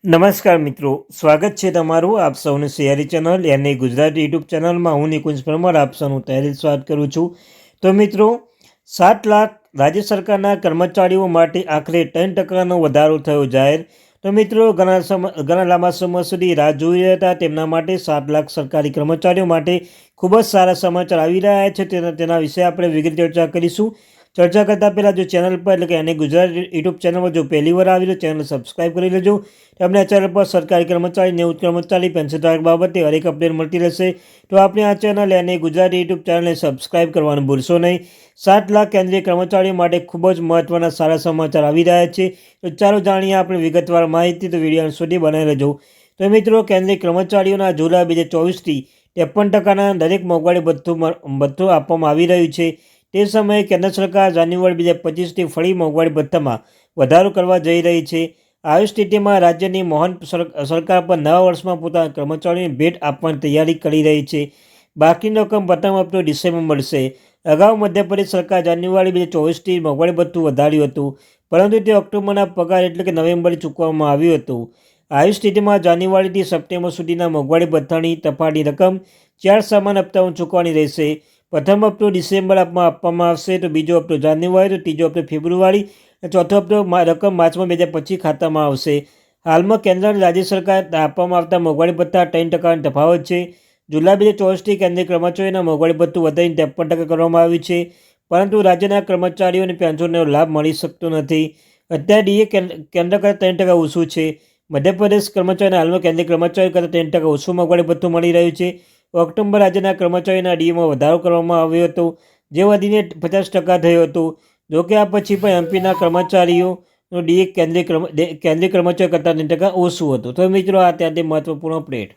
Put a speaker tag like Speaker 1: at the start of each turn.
Speaker 1: નમસ્કાર મિત્રો, સ્વાગત છે તમારું આપ સૌની સિયારી ચેનલ યાની ગુજરાતી યુટ્યુબ ચેનલમાં. હું નિકુંજ પરમાર આપ સૌનું તહેરીર સ્વાગત કરું છું. તો મિત્રો, 7 લાખ રાજ્ય સરકારના કર્મચારીઓ માટે આખરે 3% વધારો થયો જાહેર. તો મિત્રો, ઘણા લાંબા સમય સુધી રાહ જોઈ રહ્યા હતા તેમના માટે 7 લાખ સરકારી કર્મચારીઓ માટે ખૂબ જ સારા સમાચાર આવી રહ્યા છે. તેના વિશે આપણે વિગત ચર્ચા કરીશું. ચર્ચા કરતાં પહેલાં જો ચેનલ પર એટલે કે એને ગુજરાત યુટ્યુબ ચેનલમાં જો પહેલી વાર આવી તો ચેનલ સબસ્ક્રાઈબ કરી લેજો. તમને આ ચેનલ પર સરકારી કર્મચારી, નિવૃત્ત કર્મચારી, પેન્શન ધારક બાબતે હરેક અપડેટ મળતી રહેશે. તો આપણે આ ચેનલ એને ગુજરાતી યુટ્યુબ ચેનલને સબસ્ક્રાઈબ કરવાનું ભૂલશો નહીં. 7 લાખ કેન્દ્રીય કર્મચારીઓ માટે ખૂબ જ મહત્ત્વના સારા સમાચાર આવી રહ્યા છે. તો ચાલો જાણીએ આપણે વિગતવાર માહિતી. તો વિડીયો સુધી બનાવી લેજો. તો મિત્રો, કેન્દ્રીય કર્મચારીઓના જુલાઈ 2024થી 53%ના દરેક મોંઘવારી ભથ્થું આપવામાં આવી રહ્યું છે. તે સમયે કેન્દ્ર સરકાર જાન્યુઆરી 2025થી ફરી મોંઘવારી ભથ્થામાં વધારો કરવા જઈ રહી છે. આવી સ્થિતિમાં રાજ્યની મોહન સરકાર પર નવા વર્ષમાં પોતાના કર્મચારીઓને ભેટ આપવાની તૈયારી કરી રહી છે. બાકીની રકમ પ્રથમ હપ્તો ડિસેમ્બર મળશે. અગાઉ મધ્યપ્રદેશ સરકાર જાન્યુઆરી 2024થી મોંઘવારી ભથ્થું વધાર્યું હતું, પરંતુ તે ઓક્ટોબરના પગાર એટલે કે નવેમ્બરે ચૂકવવામાં આવ્યું હતું. આવી સ્થિતિમાં જાન્યુઆરીથી સપ્ટેમ્બર સુધીના મોંઘવારી ભથ્થાની તફાવતની રકમ 4 સમાન હપ્તામાં ચૂકવવાની રહેશે. પ્રથમ હપ્તો ડિસેમ્બર આપવામાં આવશે, તો બીજો હપ્તો જાન્યુઆરી, તો ત્રીજો હપ્તો ફેબ્રુઆરી, ચોથો હપ્તો રકમ માર્ચમાં 2025 ખાતામાં આવશે. હાલમાં કેન્દ્ર અને રાજ્ય સરકાર આપવામાં આવતા મોંઘવારી ભથ્થા 3%નો તફાવત છે. જુલાઈ 2024થી કેન્દ્રીય કર્મચારીઓના મોંઘવારી ભથ્થું વધારીને 53% કરવામાં આવ્યું છે, પરંતુ રાજ્યના કર્મચારીઓ અને પેન્શનનો લાભ મળી શકતો નથી. અત્યારે ડીએ કેન્દ્ર કરતાં 3% ઓછું છે. મધ્યપ્રદેશ કર્મચારીઓને હાલમાં કેન્દ્રીય કર્મચારીઓ કરતાં 3% ઓછું મોંઘવારી ભથ્થું મળી રહ્યું છે. ઓક્ટોબર રાજ્યના કર્મચારીઓના ડીએમાં વધારો કરવામાં આવ્યો હતો, જે વધીને 50% થયો હતો. જોકે આ પછી પણ એમપીના કર્મચારીઓનો ડીએ કેન્દ્રીય કર્મચારીઓ કરતાં 3% ઓછું હતું. તો મિત્રો, આ ત્યાંથી મહત્વપૂર્ણ અપડેટ.